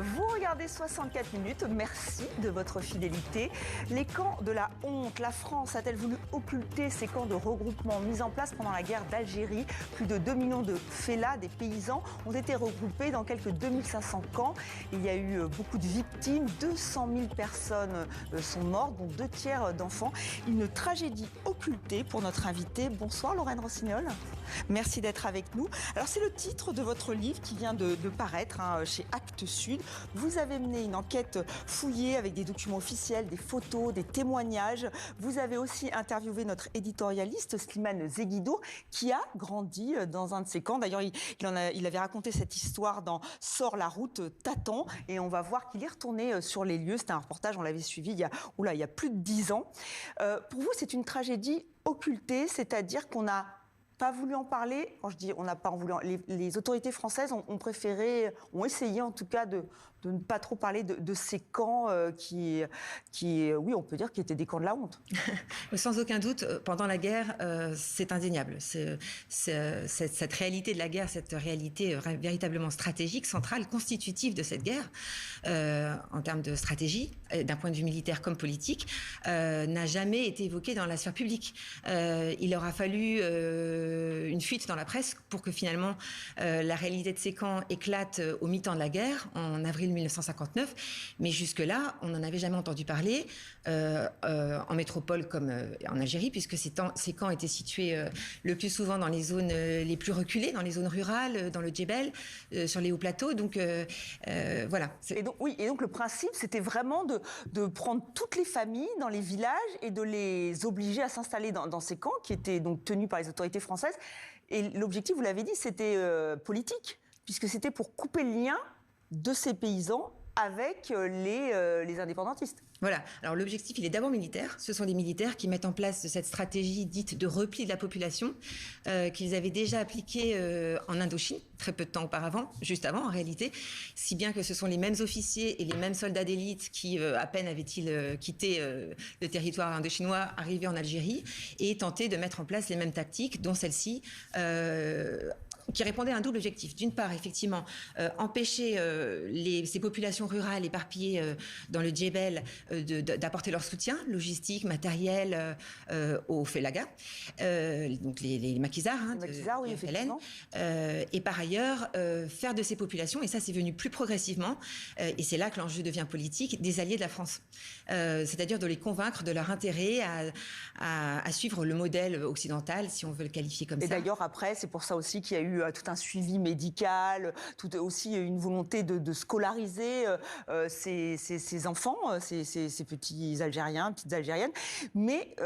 Vous regardez 64 minutes, merci de votre fidélité. Les camps de la honte, la France a-t-elle voulu occulter ces camps de regroupement mis en place pendant la guerre d'Algérie? Plus de 2 millions de fellahs, des paysans, ont été regroupés dans quelques 2500 camps. Il y a eu beaucoup de victimes, 200 000 personnes sont mortes, dont 2 tiers d'enfants. Une tragédie occultée pour notre invitée. Bonsoir Lorraine Rossignol. Merci d'être avec nous. Alors c'est le titre de votre livre qui vient de paraître chez Actes Sud. Vous avez mené une enquête fouillée avec des documents officiels, des photos, des témoignages. Vous avez aussi interviewé notre éditorialiste Slimane Zeguidour qui a grandi dans un de ces camps. D'ailleurs, il avait raconté cette histoire dans Sort la route t'attend et on va voir qu'il est retourné sur les lieux. C'était un reportage, on l'avait suivi il y a plus de 10 ans. Pour vous, c'est une tragédie occultée, c'est-à-dire qu'on n'a pas voulu en parler. Quand je dis on n'a pas voulu, les autorités françaises ont essayé en tout cas de ne pas trop parler de ces camps qui, oui, on peut dire qui étaient des camps de la honte. Sans aucun doute, pendant la guerre, c'est indéniable. Cette réalité de la guerre, cette réalité véritablement stratégique, centrale, constitutive de cette guerre, en termes de stratégie, d'un point de vue militaire comme politique, n'a jamais été évoquée dans la sphère publique. Il aura fallu une fuite dans la presse pour que finalement la réalité de ces camps éclate au mi-temps de la guerre, en avril 1959. Mais jusque-là, on n'en avait jamais entendu parler en métropole comme en Algérie, puisque ces camps étaient situés le plus souvent dans les zones les plus reculées, dans les zones rurales, dans le Djebel, sur les hauts plateaux. Donc voilà. Et donc le principe, c'était vraiment de prendre toutes les familles dans les villages et de les obliger à s'installer dans ces camps qui étaient donc tenus par les autorités françaises. Et l'objectif, vous l'avez dit, c'était politique, puisque c'était pour couper le lien de ces paysans avec les indépendantistes. Voilà. Alors l'objectif, il est d'abord militaire. Ce sont des militaires qui mettent en place cette stratégie dite de repli de la population qu'ils avaient déjà appliquée en Indochine, très peu de temps auparavant, juste avant en réalité, si bien que ce sont les mêmes officiers et les mêmes soldats d'élite qui, à peine avaient-ils quitté le territoire indochinois, arrivaient en Algérie et tentaient de mettre en place les mêmes tactiques, dont celle-ci, qui répondait à un double objectif. D'une part, effectivement, empêcher ces populations rurales éparpillées dans le Djebel d'apporter leur soutien logistique, matériel aux Félagas, donc les maquisards, oui, effectivement. Et par ailleurs, faire de ces populations, et ça c'est venu plus progressivement, et c'est là que l'enjeu devient politique, des alliés de la France. C'est-à-dire de les convaincre de leur intérêt à suivre le modèle occidental, si on veut le qualifier comme ça. Et d'ailleurs, après, c'est pour ça aussi qu'il y a eu tout un suivi médical, aussi une volonté de scolariser ces enfants, ces petits Algériens, petites Algériennes. Mais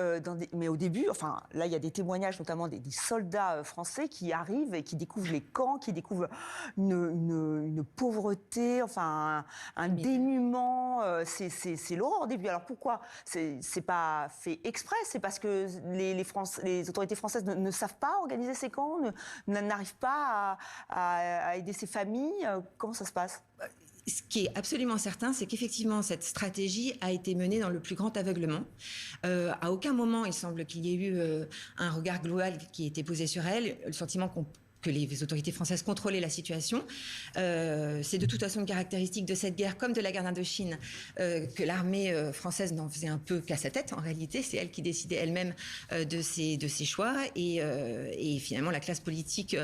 au début, enfin, là, il y a des témoignages, notamment des soldats français qui arrivent et qui découvrent les camps, qui découvrent une pauvreté, enfin, un dénuement. C'est l'horreur au début. Alors pourquoi? C'est pas fait exprès, c'est parce que les autorités françaises ne savent pas organiser ces camps, n'arrivent pas à aider ces familles. Comment ça se passe? Ce qui est absolument certain, c'est qu'effectivement, cette stratégie a été menée dans le plus grand aveuglement. À aucun moment, il semble qu'il y ait eu un regard global qui ait été posé sur elle, le sentiment que les autorités françaises contrôlaient la situation. C'est de toute façon une caractéristique de cette guerre, comme de la guerre d'Indochine, que l'armée française n'en faisait un peu qu'à sa tête, en réalité. C'est elle qui décidait elle-même de ses choix. Et finalement, la classe politique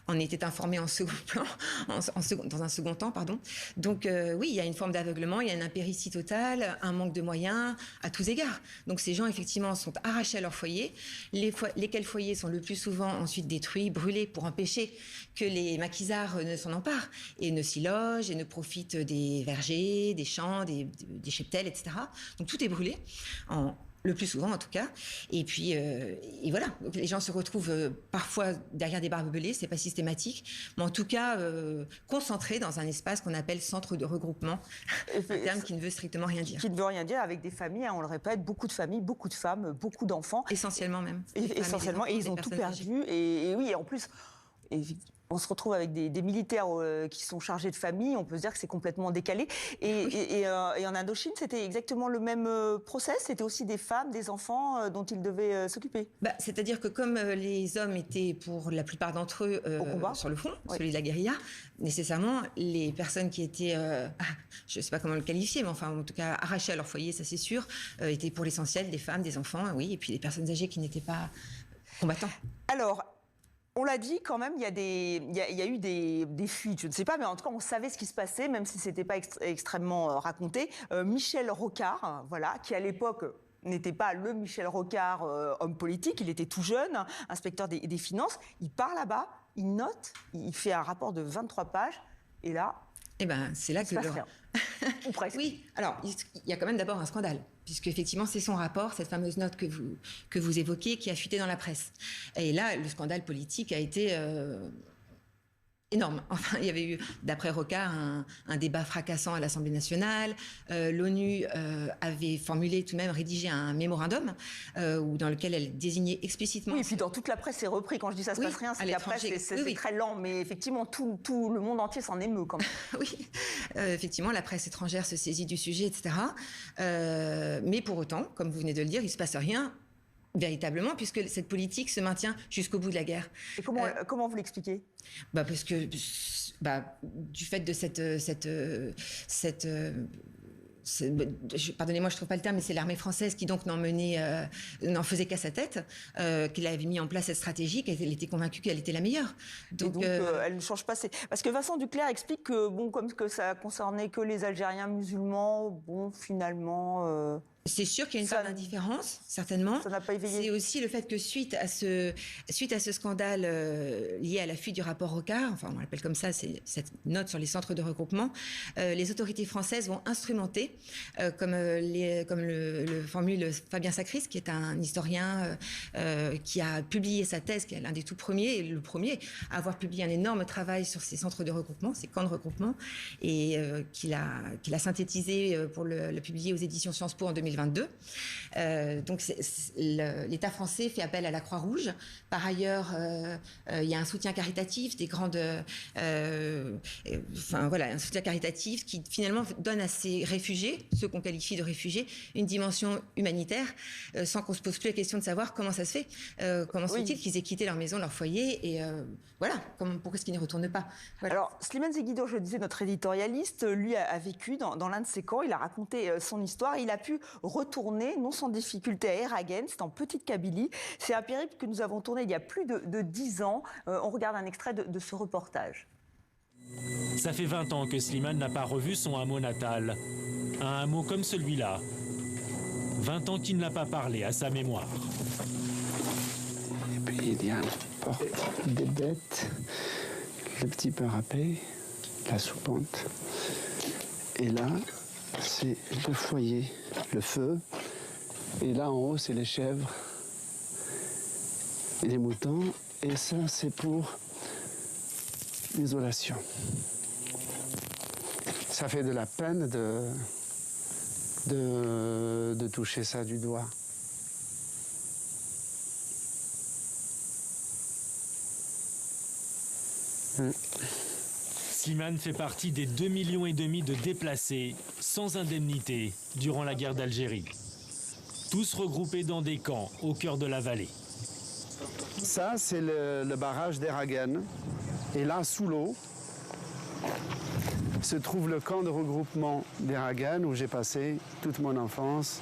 en était informée en second plan, dans un second temps, pardon. Donc oui, il y a une forme d'aveuglement, il y a une impéritie totale, un manque de moyens à tous égards. Donc ces gens, effectivement, sont arrachés à leur foyer. Lesquels foyers sont le plus souvent ensuite détruits, brûlés, pour empêcher que les maquisards ne s'en emparent et ne s'y logent et ne profitent des vergers, des champs, des cheptels, etc. Donc tout est brûlé, le plus souvent en tout cas. Et puis et voilà, donc les gens se retrouvent parfois derrière des barbelés, c'est pas systématique, mais en tout cas concentrés dans un espace qu'on appelle centre de regroupement, un terme qui ne veut strictement rien dire. Qui ne veut rien dire, avec des familles, on le répète, beaucoup de familles, beaucoup de femmes, beaucoup d'enfants. Essentiellement même. Essentiellement, et ils ont tout perdu. Et oui, et en plus... On se retrouve avec des militaires qui sont chargés de famille, on peut se dire que c'est complètement décalé. Et en Indochine, c'était exactement le même process, c'était aussi des femmes, des enfants dont ils devaient s'occuper. C'est-à-dire que comme les hommes étaient pour la plupart d'entre eux sur le front, celui de la guérilla, nécessairement les personnes qui étaient, je ne sais pas comment le qualifier, mais enfin en tout cas arrachées à leur foyer, ça c'est sûr, étaient pour l'essentiel des femmes, des enfants, oui, et puis des personnes âgées qui n'étaient pas combattants. Alors, on l'a dit quand même, il y a eu des fuites, je ne sais pas, mais en tout cas on savait ce qui se passait, même si ce n'était pas extrêmement raconté. Michel Rocard, voilà, qui à l'époque n'était pas le Michel Rocard homme politique, il était tout jeune, inspecteur des finances, il part là-bas, il note, il fait un rapport de 23 pages, et là... Eh ben, c'est là que... Ou presque. Oui, alors il y a quand même d'abord un scandale, puisque effectivement c'est son rapport, cette fameuse note que vous évoquez, qui a fuité dans la presse. Et là, le scandale politique a été énorme. Enfin, il y avait eu, d'après Rocard, un débat fracassant à l'Assemblée nationale. L'ONU avait formulé, tout de même rédigé un mémorandum dans lequel elle désignait explicitement... Oui, et puis dans toute la presse, c'est repris. Quand je dis ça se passe rien, c'est que la presse, c'est très lent. Mais effectivement, tout le monde entier s'en émeut quand même. Oui, effectivement, la presse étrangère se saisit du sujet, etc. Mais pour autant, comme vous venez de le dire, il ne se passe rien véritablement, puisque cette politique se maintient jusqu'au bout de la guerre. Et comment vous l'expliquez ? Parce que du fait de pardonnez-moi, je trouve pas le terme, mais c'est l'armée française qui donc n'en faisait qu'à sa tête, qu'elle avait mis en place cette stratégie, qu'elle était convaincue qu'elle était la meilleure. Donc elle ne change pas. Parce que Vincent Duclerc explique que comme que ça concernait que les Algériens musulmans, finalement. C'est sûr qu'il y a une part d'indifférence, certainement. Ça n'a pas éveillé. C'est aussi le fait que suite à ce scandale lié à la fuite du rapport Rocard, enfin on l'appelle comme ça, c'est cette note sur les centres de regroupement, les autorités françaises vont instrumenter, comme le formule Fabien Sacris, qui est un historien qui a publié sa thèse, qui est l'un des tout premiers, et le premier à avoir publié un énorme travail sur ces centres de regroupement, ces camps de regroupement, et qu'il a synthétisé pour le publier aux éditions Sciences Po en 2022. Donc l'État français fait appel à la Croix-Rouge. Par ailleurs, il y a un soutien caritatif, un soutien caritatif qui finalement donne à ces réfugiés, ceux qu'on qualifie de réfugiés, une dimension humanitaire, sans qu'on se pose plus la question de savoir comment ça se fait, comment se fait-il qu'ils aient quitté leur maison, leur foyer, et pourquoi est-ce qu'ils n'y retournent pas. Voilà. Alors Slimane Zeguidour, je le disais, notre éditorialiste, lui a vécu dans l'un de ces camps, il a raconté son histoire, il a pu retourner, non sans difficulté, à Eragen, c'est en Petite Kabylie. C'est un périple que nous avons tourné il y a plus de 10 ans. On regarde un extrait de ce reportage. Ça fait 20 ans que Slimane n'a pas revu son hameau natal. Un hameau comme celui-là. 20 ans qu'il n'a pas parlé à sa mémoire. Et puis il y a un porte des bêtes, le petit parapet, la soupente. Et là, c'est le foyer, le feu. Et là en haut, c'est les chèvres et les moutons. Et ça, c'est pour l'isolation. Ça fait de la peine de toucher ça du doigt. Slimane fait partie des 2,5 millions de déplacés sans indemnité durant la guerre d'Algérie. Tous regroupés dans des camps au cœur de la vallée. Ça, c'est le barrage d'Eragen. Et là, sous l'eau, se trouve le camp de regroupement d'Eragen où j'ai passé toute mon enfance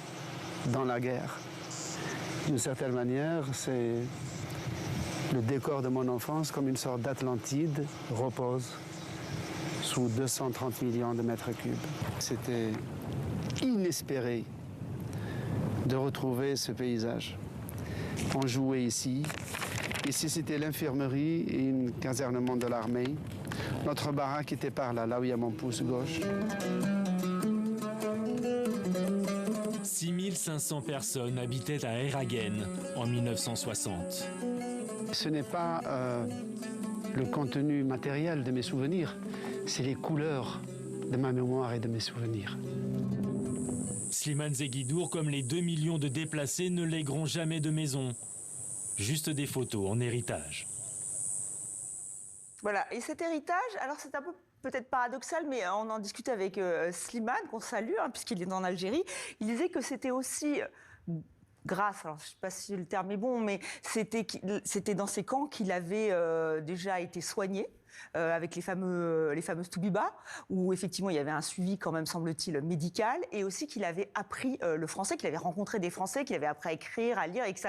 dans la guerre. D'une certaine manière, c'est le décor de mon enfance, comme une sorte d'Atlantide, repose sous 230 millions de mètres cubes. C'était inespéré de retrouver ce paysage. On jouait ici. Ici, c'était l'infirmerie et un casernement de l'armée. Notre baraque était par là, là où il y a mon pouce gauche. 6500 personnes habitaient à Eragen en 1960. Ce n'est pas le contenu matériel de mes souvenirs, c'est les couleurs de ma mémoire et de mes souvenirs. Slimane Zeguidour, comme les 2 millions de déplacés, ne légueront jamais de maison. Juste des photos en héritage. Voilà, et cet héritage, alors c'est un peu peut-être paradoxal, mais on en discutait avec Slimane, qu'on salue, hein, puisqu'il est en Algérie. Il disait que c'était aussi grâce, alors je ne sais pas si le terme est bon, mais c'était dans ces camps qu'il avait déjà été soigné. Avec les fameuses Toubiba, où effectivement il y avait un suivi quand même, semble-t-il, médical, et aussi qu'il avait appris le français, qu'il avait rencontré des Français, qu'il avait appris à écrire, à lire, et que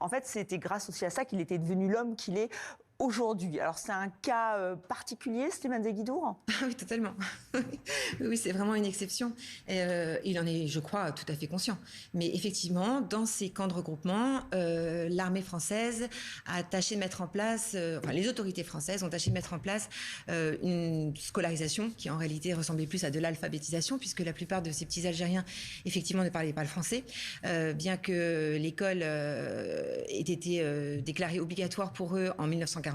en fait, c'était grâce aussi à ça qu'il était devenu l'homme qu'il est aujourd'hui. Alors c'est un cas particulier, Slimane Zeguidour? Oui, totalement. Oui, c'est vraiment une exception. Il en est, je crois, tout à fait conscient. Mais effectivement, dans ces camps de regroupement, l'armée française a tâché de mettre en place, les autorités françaises ont tâché de mettre en place une scolarisation qui en réalité ressemblait plus à de l'alphabétisation, puisque la plupart de ces petits Algériens, effectivement, ne parlaient pas le français, bien que l'école ait été déclarée obligatoire pour eux en 1944.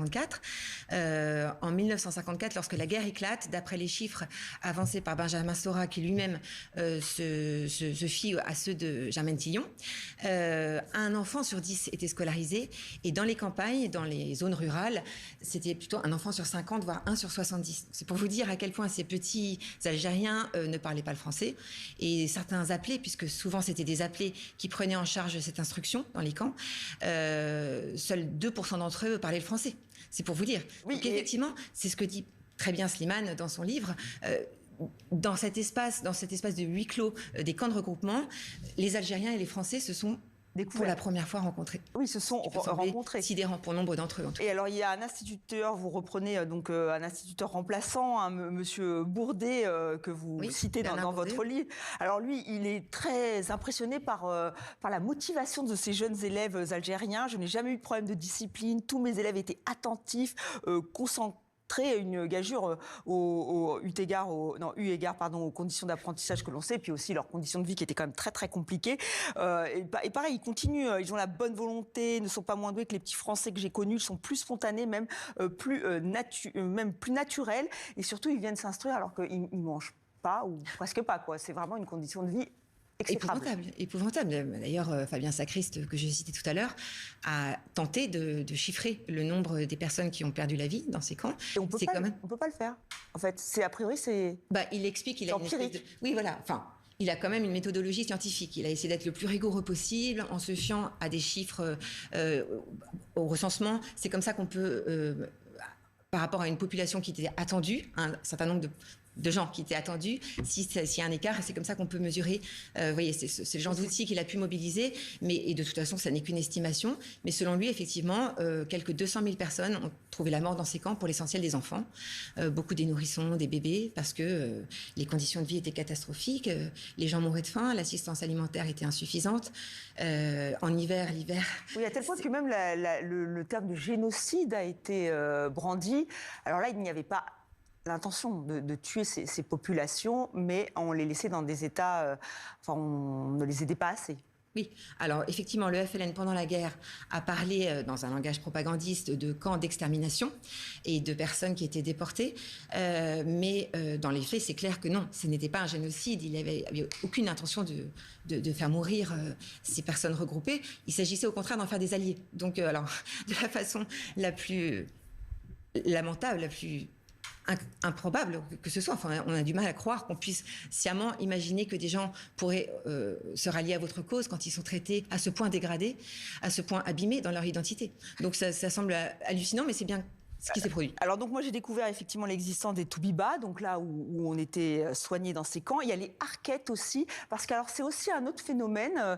En 1954, lorsque la guerre éclate, d'après les chiffres avancés par Benjamin Stora, qui lui-même se fie à ceux de Germaine Tillon, un enfant sur 10 était scolarisé, et dans les campagnes, dans les zones rurales, c'était plutôt un enfant sur 50, voire 1 sur 70. C'est pour vous dire à quel point ces petits Algériens ne parlaient pas le français, et certains appelés, puisque souvent c'était des appelés qui prenaient en charge cette instruction dans les camps, seuls 2% d'entre eux parlaient le français. C'est pour vous dire. Oui, donc effectivement, c'est ce que dit très bien Slimane dans son livre. Dans cet espace de huis clos des camps de regroupement, les Algériens et les Français se sont pour la première fois rencontrés. Oui, ils se sont rencontrés. Sidérant pour nombre d'entre eux. Et alors, il y a un instituteur, vous reprenez donc un instituteur remplaçant, hein, monsieur Bourdet, que vous citez dans votre livre. Alors lui, il est très impressionné par la motivation de ces jeunes élèves algériens. Je n'ai jamais eu de problème de discipline. Tous mes élèves étaient attentifs, concentrés. Une gageure eu égard aux conditions d'apprentissage que l'on sait, puis aussi leurs conditions de vie qui étaient quand même très très compliquées. Et pareil, ils continuent, ils ont la bonne volonté, ne sont pas moins doués que les petits Français que j'ai connus, ils sont plus spontanés, même plus naturels, et surtout ils viennent s'instruire alors qu'ils ne mangent pas ou presque pas, quoi. C'est vraiment une condition de vie épouvantable. D'ailleurs, Fabien Sacriste, que je citais tout à l'heure, a tenté de chiffrer le nombre des personnes qui ont perdu la vie dans ces camps. Et on peut pas le faire. En fait, a priori, c'est... il explique qu'il a empirique. Oui, voilà. Enfin, il a quand même une méthodologie scientifique. Il a essayé d'être le plus rigoureux possible en se fiant à des chiffres au recensement. C'est comme ça qu'on peut, par rapport à une population qui était attendue, un certain nombre de gens qui étaient attendus, s'il y a un écart, c'est comme ça qu'on peut mesurer. Vous voyez, c'est le genre d'outil qu'il a pu mobiliser, et de toute façon, ça n'est qu'une estimation. Mais selon lui, effectivement, quelques 200 000 personnes ont trouvé la mort dans ces camps, pour l'essentiel des enfants, beaucoup des nourrissons, des bébés, parce que les conditions de vie étaient catastrophiques, les gens mouraient de faim, l'assistance alimentaire était insuffisante. En hiver, l'hiver... Oui, à tel point que même le terme de génocide a été brandi. Alors là, il n'y avait pas l'intention de tuer ces populations, mais on les laissait dans des états... on ne les aidait pas assez. Oui, alors effectivement, le FLN, pendant la guerre, a parlé dans un langage propagandiste de camps d'extermination et de personnes qui étaient déportées. Mais dans les faits, c'est clair que non, ce n'était pas un génocide. Il n'y avait aucune intention de faire mourir ces personnes regroupées. Il s'agissait au contraire d'en faire des alliés. Donc, de la façon la plus lamentable, la plus improbable que ce soit. Enfin, on a du mal à croire qu'on puisse sciemment imaginer que des gens pourraient se rallier à votre cause quand ils sont traités à ce point dégradés, à ce point abîmés dans leur identité. Donc ça semble hallucinant, mais c'est bien ce qui s'est produit. Alors donc moi j'ai découvert effectivement l'existence des Toubiba, donc là où on était soignés dans ces camps. Il y a les Arquettes aussi, parce que c'est aussi un autre phénomène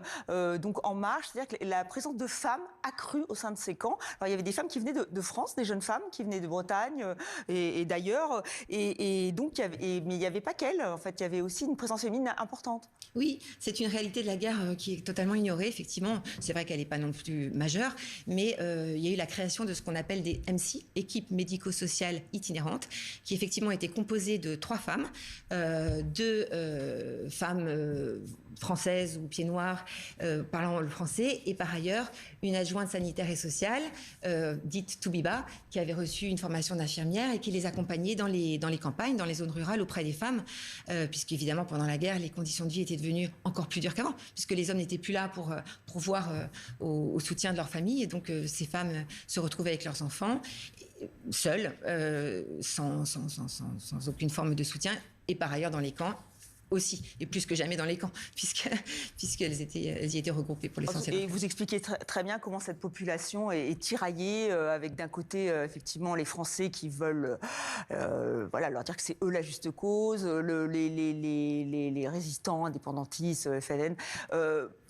donc en marche, c'est-à-dire que la présence de femmes accrue au sein de ces camps. Alors il y avait des femmes qui venaient de France, des jeunes femmes qui venaient de Bretagne et d'ailleurs, et donc mais il n'y avait pas qu'elles. En fait, il y avait aussi une présence féminine importante. Oui, c'est une réalité de la guerre qui est totalement ignorée. Effectivement, c'est vrai qu'elle n'est pas non plus majeure, mais il y a eu la création de ce qu'on appelle des MC, équipes médico-sociales itinérantes, qui effectivement étaient composées de 3 femmes, 2 femmes françaises ou pieds noirs parlant le français, et par ailleurs une adjointe sanitaire et sociale, dite Toubiba, qui avait reçu une formation d'infirmière et qui les accompagnait dans les campagnes, dans les zones rurales auprès des femmes, puisqu'évidemment pendant la guerre, les conditions de vie étaient devenues encore plus dures qu'avant, puisque les hommes n'étaient plus là pour pourvoir au soutien de leur famille, et donc ces femmes se retrouvaient avec leurs enfants. seuls, sans aucune forme de soutien, et par ailleurs dans les camps aussi, et plus que jamais dans les camps, puisqu'elles y étaient regroupées pour l'essentiel. Et vous expliquez très bien comment cette population est tiraillée, avec d'un côté, effectivement, les Français qui veulent leur dire que c'est eux la juste cause, les résistants, indépendantistes, FLN,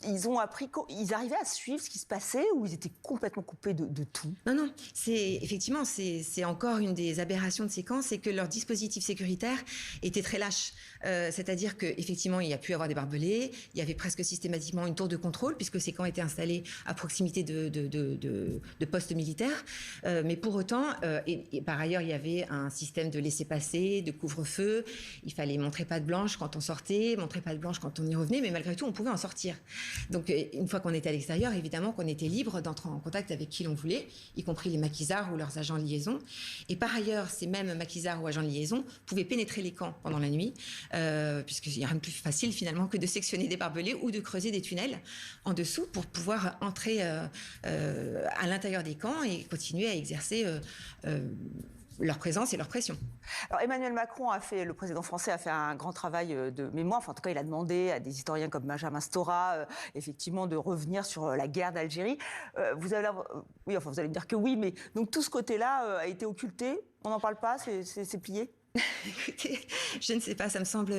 ils arrivaient à suivre ce qui se passait ou ils étaient complètement coupés de tout? Non, effectivement, c'est encore une des aberrations de ces camps, c'est que leur dispositif sécuritaire était très lâche. C'est-à-dire qu'effectivement, il y a pu y avoir des barbelés, il y avait presque systématiquement une tour de contrôle, puisque ces camps étaient installés à proximité de postes militaires. Mais pour autant, et par ailleurs, il y avait un système de laissez-passer, de couvre-feu. Il fallait montrer patte blanche quand on sortait, montrer patte blanche quand on y revenait, mais malgré tout, on pouvait en sortir. Donc, une fois qu'on était à l'extérieur, évidemment qu'on était libre d'entrer en contact avec qui l'on voulait, y compris les maquisards ou leurs agents de liaison. Et par ailleurs, ces mêmes maquisards ou agents de liaison pouvaient pénétrer les camps pendant la nuit, puisqu'il n'y a rien de plus facile finalement que de sectionner des barbelés ou de creuser des tunnels en dessous pour pouvoir entrer à l'intérieur des camps et continuer à exercer leur présence et leur pression. Alors Emmanuel Macron le président français a fait un grand travail de mémoire. Enfin, en tout cas, il a demandé à des historiens comme Benjamin Stora, effectivement, de revenir sur la guerre d'Algérie. Vous allez me dire que oui, mais donc tout ce côté-là a été occulté. On n'en parle pas, c'est plié. Écoutez, je ne sais pas, ça me semble,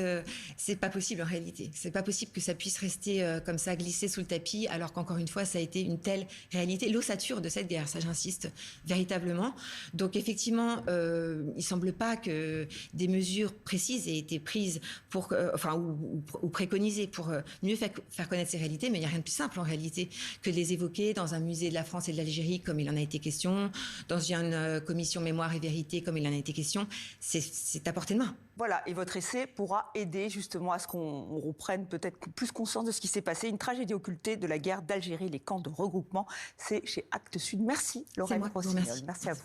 c'est pas possible en réalité. C'est pas possible que ça puisse rester comme ça, glisser sous le tapis, alors qu'encore une fois, ça a été une telle réalité, l'ossature de cette guerre, ça j'insiste véritablement. Donc effectivement, il semble pas que des mesures précises aient été prises pour, ou préconisées pour mieux faire connaître ces réalités, mais il n'y a rien de plus simple en réalité que de les évoquer dans un musée de la France et de l'Algérie, comme il en a été question, dans une commission mémoire et vérité, comme il en a été question. C'est à portée de main. Voilà, et votre essai pourra aider justement à ce qu'on reprenne peut-être plus conscience de ce qui s'est passé. Une tragédie occultée de la guerre d'Algérie, les camps de regroupement. C'est chez Actes Sud. Merci, Lorraine Rossignol. Merci à vous.